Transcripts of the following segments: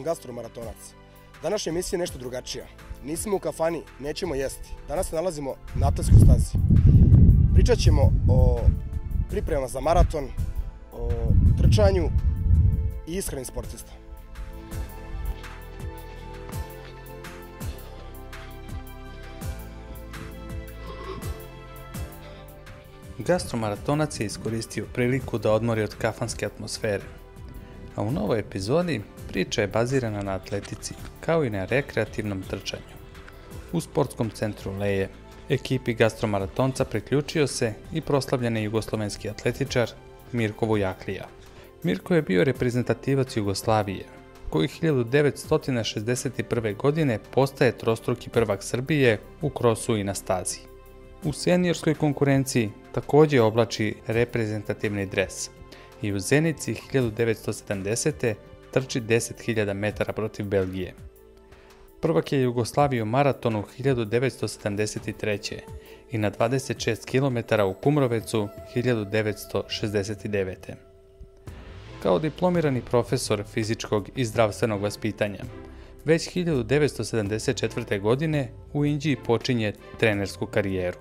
sam gastromaratonac. Današnja emisija je nešto drugačija. Nismo u kafani, nećemo jesti. Danas se nalazimo na atletskoj stazi. Pričat ćemo o pripremama za maraton, o trčanju i ishrani sportista. Gastromaratonac je iskoristio priliku da odmori od kafanske atmosfere. A u novoj epizodi priča je bazirana na atletici, kao i na rekreativnom trčanju. U sportskom centru Leje, ekipi gastromaratonca priključio se i proslavljeni jugoslovenski atletičar Mirko Vujaklija. Mirko je bio reprezentativac Jugoslavije, koji 1961. godine postaje trostruki prvak Srbije u krosu i na stazi. U seniorskoj konkurenciji također oblači reprezentativni dres i u Zenici 1970. trči 10.000 metara protiv Belgije. Prvak je Jugoslavije u maratonu 1973. i na 26 km u Kumrovecu 1969. Kao diplomirani profesor fizičkog i zdravstvenog vaspitanja, već 1974. godine u Inđiji počinje trenersku karijeru.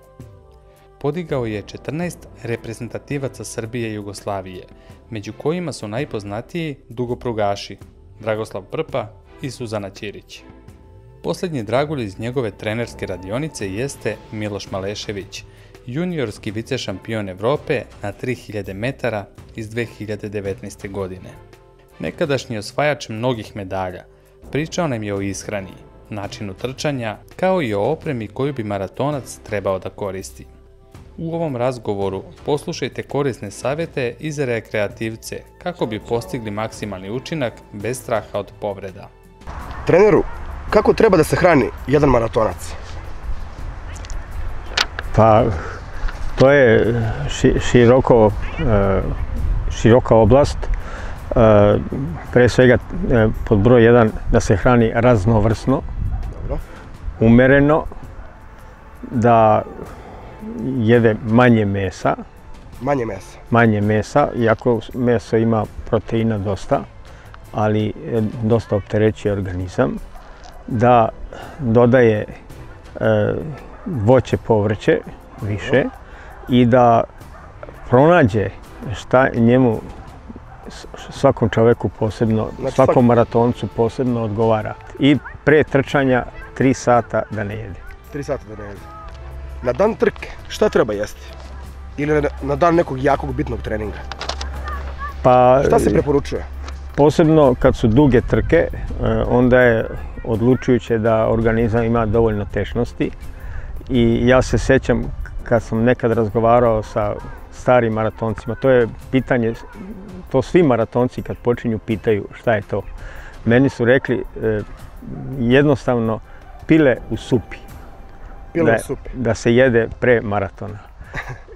Podigao je 14 reprezentativaca Srbije i Jugoslavije, među kojima su najpoznatiji dugoprugaši Dragoslav Prpa i Suzana Ćirić. Posljednji dragulj iz njegove trenerske radionice jeste Miloš Malešević, juniorski vicešampion Evrope na 3000 metara iz 2019. godine. Nekadašnji osvajač mnogih medalja pričao nam je o ishrani, načinu trčanja, kao i o opremi koju bi maratonac trebao da koristi. U ovom razgovoru poslušajte korisne savjete i za rekreativce kako bi postigli maksimalni učinak bez straha od povreda. Treneru, kako treba da se hrani jedan maratonac? Pa, to je široka oblast. Pre svega, pod broj 1, da se hrani raznovrsno, umereno, da jede manje mesa. Manje mesa, iako meso ima proteina dosta, ali dosta opterećuje organizam. Da dodaje voće, povrće više i da pronađe šta njemu, svakom čoveku posebno, svakom maratoncu posebno odgovara. I pre trčanja 3 sata da ne jede. 3 sata da ne jede. Na dan trke šta treba jesti? Ili na dan nekog jakog bitnog treninga? Pa, šta se preporučuje? Posebno kad su duge trke, onda je odlučujuće da organizam ima dovoljno tečnosti. I ja se sjećam kad sam nekad razgovarao sa starim maratoncima, to je pitanje, to svi maratonci kad počinju pitaju šta je to. Meni su rekli jednostavno pile u supi. Da se jede pre maratona.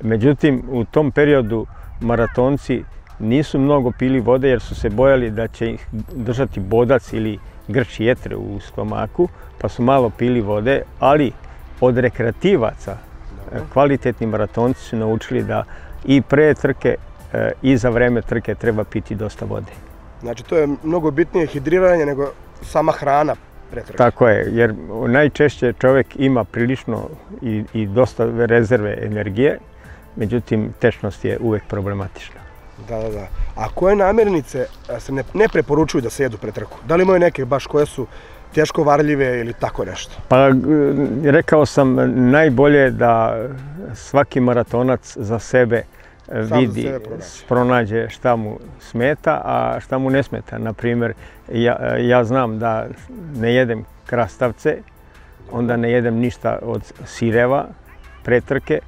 Međutim, u tom periodu maratonci nisu mnogo pili vode jer su se bojali da će ih držati bodac ili grč jetre u stomaku, pa su malo pili vode, ali od rekreativaca kvalitetni maratonci su naučili da i pre trke i za vreme trke treba piti dosta vode. Znači to je mnogo bitnije hidriranje nego sama hrana pre trke. Tako je, jer najčešće čovjek ima prilično i dosta rezerve energije, međutim tečnost je uvijek problematična. Da. A koje namirnice se ne preporučuju da se jedu pre trku? Da li imaju neke baš koje su teško varljive ili tako nešto? Pa rekao sam, najbolje da svaki maratonac za sebe vidi, pronađe šta mu smeta, a šta mu ne smeta. Naprimjer, ja znam da ne jedem krastavce, onda ne jedem ništa od sireva pre trke,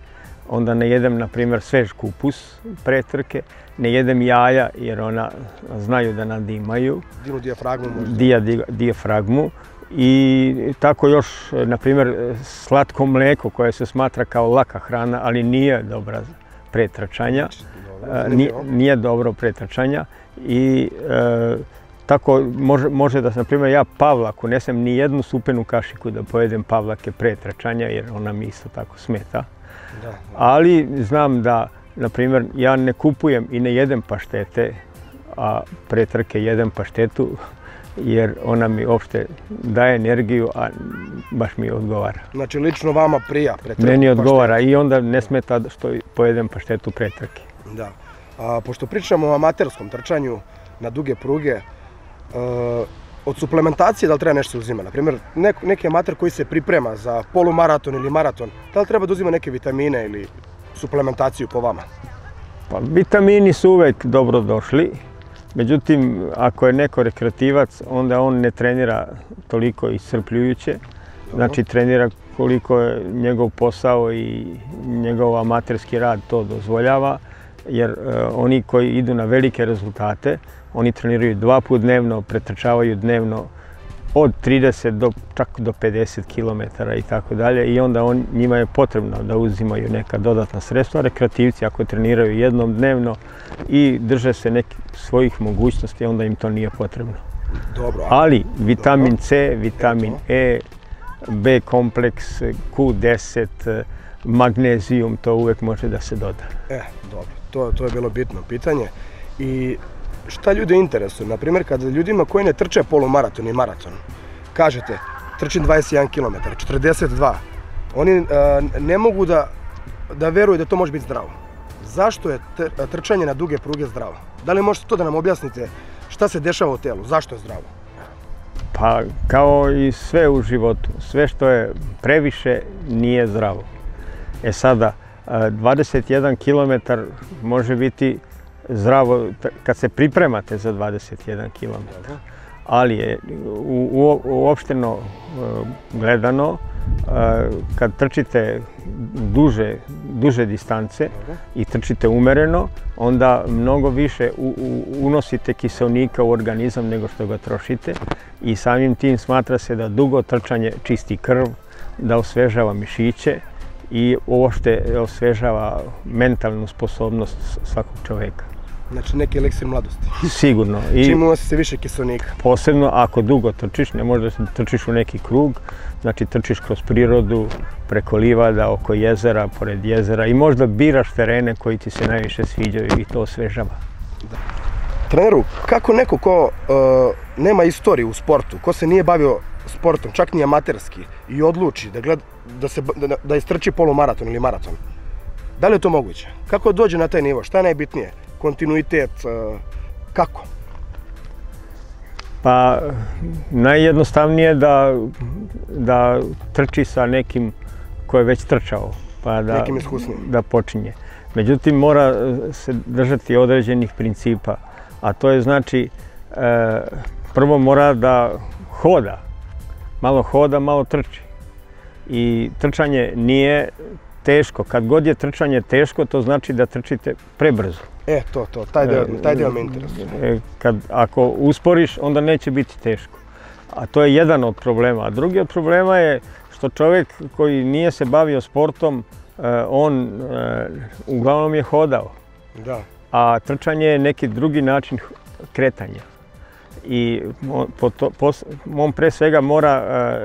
onda ne jedem, na primjer, svež kupus pre trke, ne jedem jaja jer ona znaju da nadimaju. Dinu dijafragmu možda. Dijafragmu. I tako još, na primjer, slatko mlijeko koje se smatra kao laka hrana, ali nije dobra pre trčanja. Nije dobro pre trčanja. I tako može da, na primjer, ja pavlaku, ne sam ni jednu supenu kašiku da pojedem pavlake pre trčanja jer ona mi isto tako smeta. Ali znam da, na primjer, ja ne kupujem i ne jedem paštete, a pre trke jedem paštetu jer ona mi uopšte daje energiju, a baš mi odgovara. Znači lično vama prija pretrka? Meni odgovara i onda ne smeta što pojedem paštetu pre trke. Da. Pošto pričamo o amaterskom trčanju na duge pruge, od suplementacije da li treba nešto se uzima? Naprimjer, neki amater koji se priprema za polumaraton ili maraton, da li treba da uzima neke vitamine ili suplementaciju po vama? Pa, vitamini su uvek dobro došli, međutim, ako je neko rekreativac, onda on ne trenira toliko iscrpljujuće, znači trenira koliko je njegov posao i njegov amaterski rad to dozvoljava, jer oni koji idu na velike rezultate, oni treniraju 2 puta dnevno, pretrčavaju dnevno od 30 čak do 50 km i tako dalje, i onda njima je potrebno da uzimaju neka dodatna sredstva. Rekreativci ako treniraju jednom dnevno i drže se nekih svojih mogućnosti, onda im to nije potrebno. Dobro. Ali vitamin C, vitamin E, B kompleks, Q10, magnezijum, to uvek može da se doda. Dobro, to je bilo bitno pitanje. I šta ljude interesuje? Naprimjer, kada ljudima koji ne trče polumaraton i maraton, kažete trčim 21 km, 42, oni ne mogu da veruju da to može biti zdravo. Zašto je trčanje na duge pruge zdravo? Da li možete to da nam objasnite šta se dešava u telu? Zašto je zdravo? Pa kao i sve u životu, sve što je previše nije zdravo. Sada, 21 km može biti zdravo kad se pripremate za 21 km, ali je uopšteno gledano, kad trčite duže distance i trčite umereno, onda mnogo više unosite kiseonika u organizam nego što ga trošite, i samim tim smatra se da dugo trčanje čisti krv, da osvežava mišiće i uopšte osvežava mentalnu sposobnost svakog čoveka. Znači neki eliksir mladosti. Sigurno. Čim unosi se više kiseonika. Posebno ako dugo trčiš, ne možeš da trčiš u neki krug, znači trčiš kroz prirodu, preko livada, oko jezera, pored jezera, i možda biraš terene koji ti se najviše sviđaju i to osvežava. Treneru, kako neko ko nema istoriju u sportu, ko se nije bavio sportom, čak ni amaterski, i odluči da istrči polumaraton ili maraton, da li je to moguće? Kako dođe na taj nivo? Šta je najbitnije? Kontinuitet? Kako? Pa najjednostavnije je da trči sa nekim ko je već trčao, pa da počinje. Međutim, mora se držati određenih principa, a to je znači prvo mora da hoda, malo trči. I trčanje nije teško. Kad god je trčanje teško, to znači da trčite prebrzo. Taj deo me interesuje. Ako usporiš, onda neće biti teško. A to je jedan od problema. A drugi od problema je što čovjek koji nije se bavio sportom, on uglavnom je hodao. A trčanje je neki drugi način kretanja. I on pre svega mora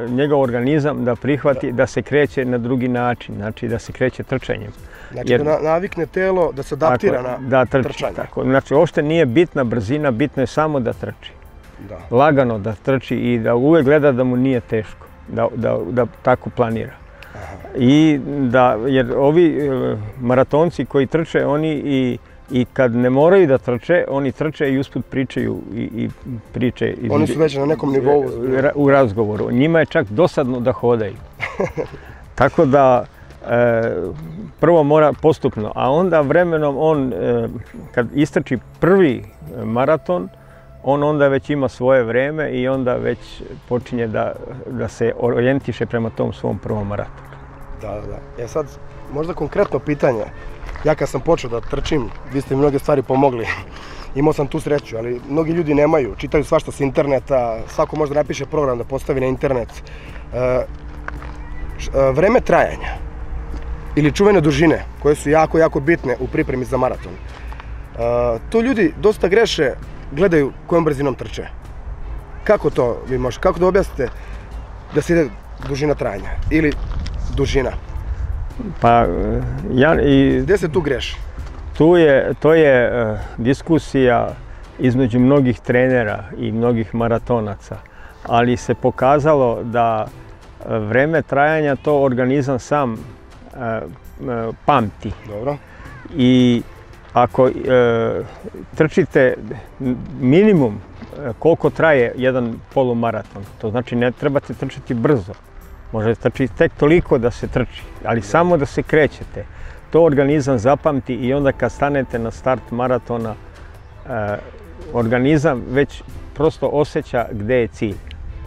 njegov organizam da prihvati da se kreće na drugi način, znači da se kreće trčanjem. Znači da navikne telo da se adaptira na trčanje. Znači uopšte nije bitna brzina, bitno je samo da trči. Lagano da trči i da uvek gleda da mu nije teško, da tako planira. Jer ovi maratonci koji trče, oni i kad ne moraju da trče, oni trče i usput pričaju i priče. Oni su već na nekom nivou u razgovoru. Njima je čak dosadno da hodaju. Tako da prvo mora postupno, a onda vremenom on, kad istrči prvi maraton, on onda već ima svoje vreme i onda već počinje da se orijentiše prema tom svom prvom maratonu. Sad, možda konkretno pitanje. Ja kad sam počeo da trčim, vi ste mi mnoge stvari pomogli. Imao sam tu sreću, ali mnogi ljudi nemaju. Čitaju svašta s interneta, svako možda napiše program da postavi na internet. Vreme trajanja ili čuvene dužine, koje su jako, jako bitne u pripremi za maraton. To ljudi dosta greše, gledaju kojom brzinom trče. Kako to vi možete? Kako da objasnite da se ide dužina trajanja ili dužina? Gdje se tu greši? To je diskusija između mnogih trenera i mnogih maratonaca, ali se pokazalo da vreme trajanja to organizam sam pamti. Dobro. I ako trčite minimum koliko traje jedan polumaraton, to znači ne trebate trčati brzo. Možete trčiti tek toliko da se trči, ali samo da se krećete. To organizam zapamti i onda kad stanete na start maratona, organizam već prosto osjeća gdje je cilj.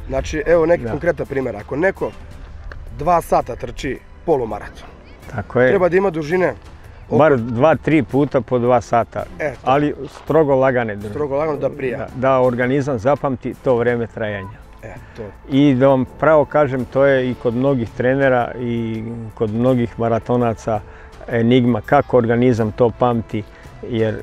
Znači, evo neki konkretan primjer. Ako neko 2 sata trči polumaraton, treba da ima dužine bar 2-3 puta po 2 sata, ali strogo lagane. Strogo lagano da prija. Da organizam zapamti to vreme trajanja. I da vam pravo kažem, to je i kod mnogih trenera i kod mnogih maratonaca enigma kako organizam to pamti,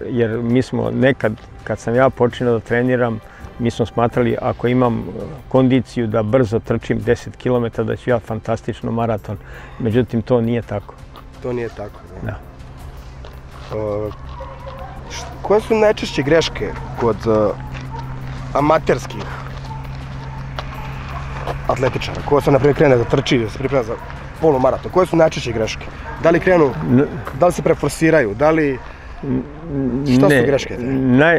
jer mi smo nekad, kad sam ja počinao da treniram, mi smo smatrali ako imam kondiciju da brzo trčim 10 km da ću ja fantastično maraton. Međutim, to nije tako. To nije tako. Da. Koje su najčešće greške kod amaterskih atletičara? Ko se, na primjer, krene da trči, da se priprema za polumaraton? Koje su najčešće greške? Da li krenu, da li se preforsiraju, da li... Šta su greške?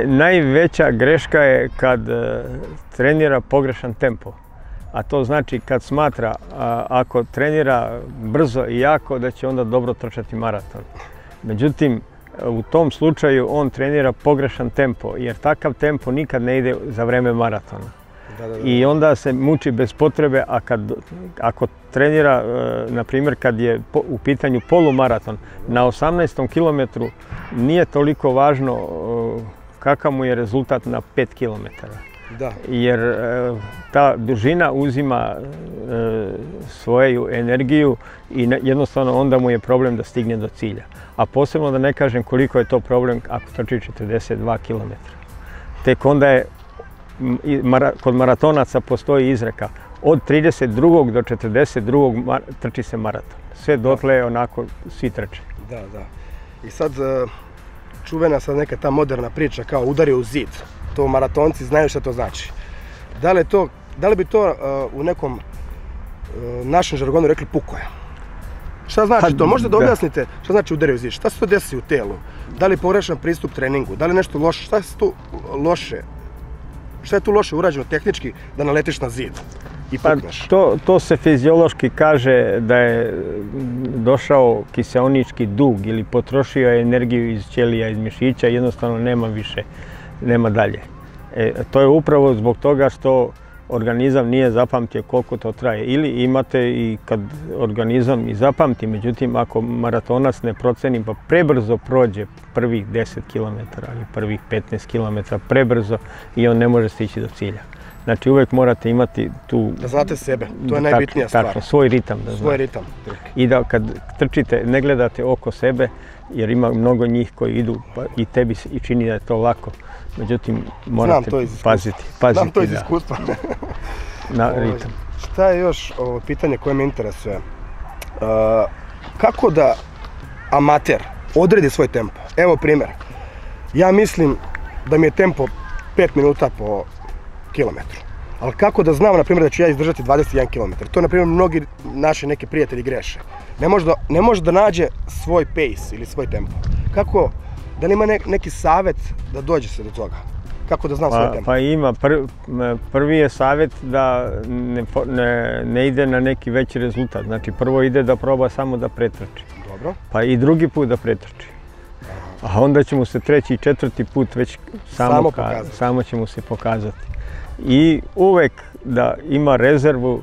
Najveća greška je kad trenira pogrešan tempo. A to znači kad smatra, ako trenira brzo i jako, da će onda dobro trčati maraton. Međutim, u tom slučaju on trenira pogrešan tempo, jer takav tempo nikad ne ide za vreme maratona. I onda se muči bez potrebe, a ako trenira, na primjer, kad je u pitanju polumaraton, na 18. kilometru nije toliko važno kakav mu je rezultat na 5 km. Jer ta dužina uzima svoju energiju i jednostavno onda mu je problem da stigne do cilja. A posebno da ne kažem koliko je to problem ako trči 42 km. Tek onda je, kod maratonaca postoji izreka, od 32. do 42. trči se maraton. Sve dotle onako svi trče. Da. I sad čuvena sad neka ta moderna priča kao udari u zid. To maratonci znaju šta to znači. Da li bi to u nekom našem žargonu rekli pukoja? Šta znači to? Možete da objasnite šta znači udari u zid? Šta se to desi u telu? Da li pogrešan pristup treningu? Da li nešto loše? Šta je tu loše? Šta je tu loše urađeno tehnički da naletiš na zid i pukneš? To se fiziološki kaže da je došao kiseonički dug ili potrošio je energiju iz ćelija, iz mišića, jednostavno nema više, nema dalje. To je upravo zbog toga što organizam nije zapamtio koliko to traje. Ili imate i kad organizam i zapamti, međutim ako maratonac ne proceni pa prebrzo prođe prvih 10 km ili prvih 15 km prebrzo i on ne može stići do cilja. Znači uvijek morate imati tu... Da znate sebe, to je najbitnija stvar. Tačno, svoj ritam da znate. Svoj ritam. I da kad trčite ne gledate oko sebe, jer ima mnogo njih koji idu i tebi i čini da je to lako. Međutim, morate paziti. Znam to iz iskustva. Na ritam. Šta je još pitanje koje me interesuje? Kako da amater odredi svoj tempo? Evo primjer. Ja mislim da mi je tempo 5 minuta po kilometru. Ali kako da znam, na primjer, da ću ja izdržati 21 km? To, na primjer, mnogi naši neki prijatelji greše. Ne može da nađe svoj pace ili svoj tempo. Kako, da li ima neki savjet da dođe se do toga? Kako da znam svoj tempo? Pa ima. Prvi je savjet da ne ide na neki veći rezultat. Znači, prvo ide da proba samo da pretrči. Dobro. Pa i drugi put da pretrči. A onda će mu se treći i četvrti put već samo će mu se pokazati. I uvek da ima rezervu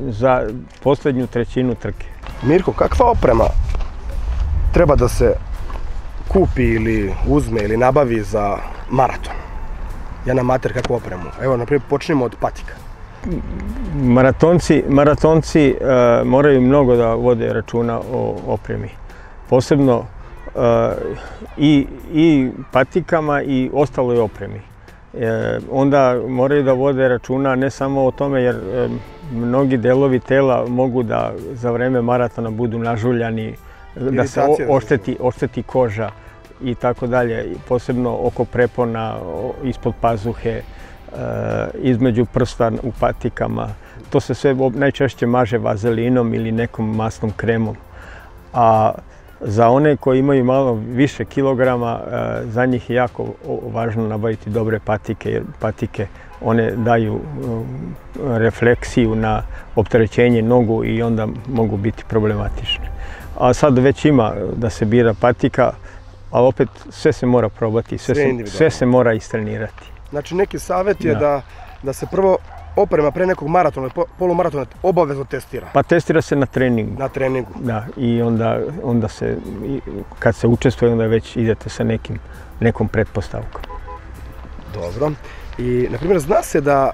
za posljednju trećinu trke. Mirko, kakva oprema treba da se kupi ili uzme ili nabavi za maraton? Jedan amater, kakvu opremu? Evo, naprimjer, počnemo od patika. Maratonci moraju mnogo da vode računa o opremi. Posebno i patikama i ostaloj opremi. Onda moraju da vode računa ne samo o tome jer mnogi delovi tela mogu da za vreme maratona budu nažuljani, da se ošteti koža i tako dalje, posebno oko prepona, ispod pazuhe, između prsta u patikama. To se sve najčešće maže vazelinom ili nekom masnom kremom. A za one koji imaju malo više kilograma, za njih je jako važno nabaviti dobre patike, jer patike one daju refleksiju na opterećenje nogu i onda mogu biti problematične. A sad već ima da se bira patika, ali opet sve se mora probati, sve se mora istrenirati. Znači neki savjet je da se prvo oprema pre nekog maratona, polumaratona obavezno testira. Pa testira se na treningu. Na treningu. Da, i onda se, kad se učestvuje, onda već idete sa nekom pretpostavkom. Dobro. I, na primjer, zna se da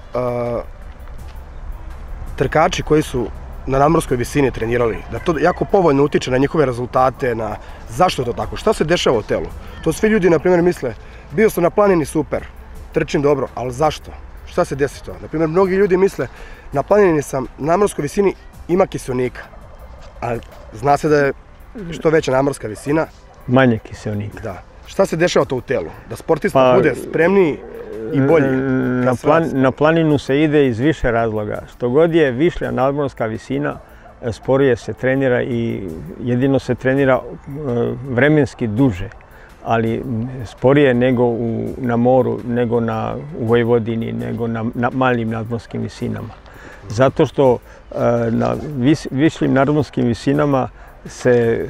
trkači koji su na nadmorskoj visini trenirali, da to jako povoljno utiče na njihove rezultate, na zašto je to tako, šta se dešava u telu. To svi ljudi, na primjer, misle, bio sam na planini super, trčim dobro, ali zašto? Šta se desi to? Naprimjer, mnogi ljudi misle, na planini sam, na nadmorskoj visini ima kiseonika. Ali zna se da je što veća nadmorska visina, manje kiseonika. Da. Šta se dešava to u telu? Da sportista bude spremniji i bolji? Na planinu se ide iz više razloga. Što god je višlja nadmorska visina, sporije se trenira i jedino se trenira vremenski duže, ali sporije nego na moru, nego u Vojvodini, nego na malim nadmorskim visinama. Zato što na višljim nadmorskim visinama se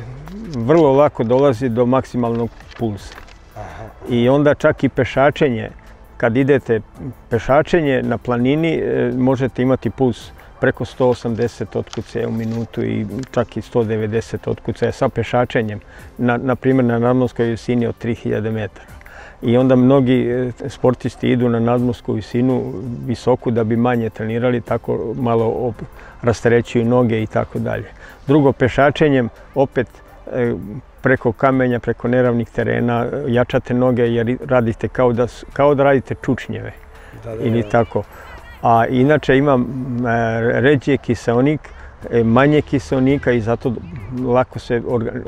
vrlo lako dolazi do maksimalnog pulsa. I onda čak i pešačenje, kad idete pešačenje na planini, možete imati puls preko 180 otkucaja u minutu i čak i 190 otkucaja sa pešačenjem, na primjer na nadmorskoj visini od 3000 metara. I onda mnogi sportisti idu na nadmorsku visinu visoku da bi manje trenirali, tako malo rasterećuju noge i tako dalje. Drugo, pešačenjem opet preko kamenja, preko neravnih terena jačate noge jer radite kao da radite čučnjeve ili tako. A inače ima ređe kiseonik, manje kiseonika i zato lako se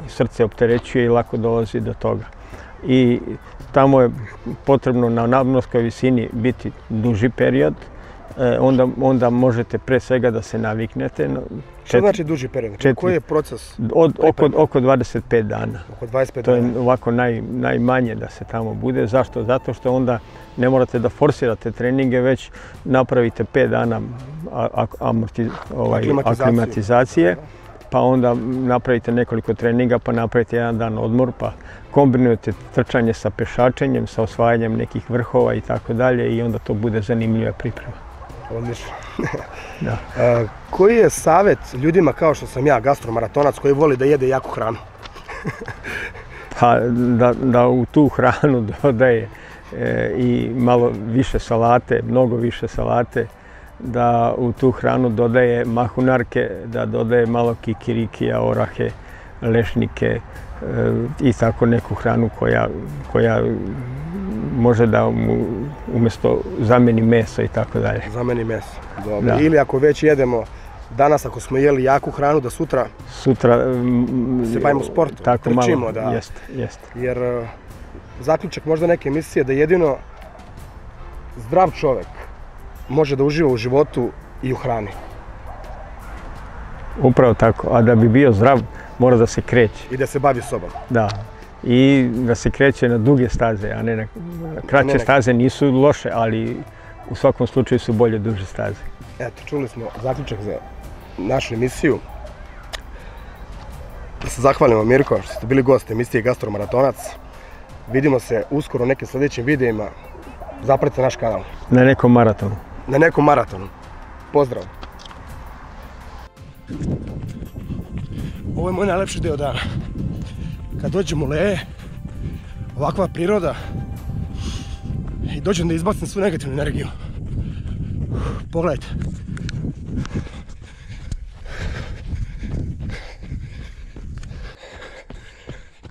srce opterećuje i lako dolazi do toga. I tamo je potrebno na nadmorskoj visini biti duži period, onda možete pre svega da se naviknete. Što znači duži period? Koji je proces? Oko 25 dana. Oko 25 dana. To je ovako najmanje da se tamo bude. Zašto? Zato što onda ne morate da forsirate treninge, već napravite 5 dana aklimatizacije, pa onda napravite nekoliko treninga, pa napravite jedan dan odmor, pa kombinujete trčanje sa pešačenjem, sa osvajanjem nekih vrhova i tako dalje i onda to bude zanimljiva priprema. Odlično. Koji je savjet ljudima kao što sam ja, gastromaratonac, koji voli da jede jaku hranu? Pa da u tu hranu dodaje i malo više salate, mnogo više salate, da u tu hranu dodaje mahunarke, da dodaje malo kikirikija, orahe, lešnike i tako neku hranu koja može da mu umjesto zameni meso i tako dalje. Zameni meso, dobro. Ili ako već jedemo danas, ako smo jeli jaku hranu, da sutra se bavimo sportom, trčimo. Jeste. Jer zaključak možda neke emisije da jedino zdrav čovjek može da uživa u životu i u hrani. Upravo tako, a da bi bio zdrav mora da se kreće. I da se bavi sobom. Da, i da se kreće na duge staze, a ne na kraće staze. Nisu loše, ali u svakom slučaju su bolje duže staze. Eto, čuli smo zaključak za našu emisiju. Da se zahvalimo, Mirko, što ste bili gost emisije Gastromaratonac. Vidimo se uskoro u nekim sljedećim videima. Zapratite naš kanal. Na nekom maratonu. Na nekom maratonu. Pozdrav! Ovo je moj najlepši deo dana. Kad dođem u Leje, ovakva priroda, i dođem da izbacim svu negativnu energiju. Pogledajte.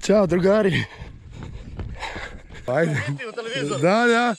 Ćao, drugari. Ajde. Da.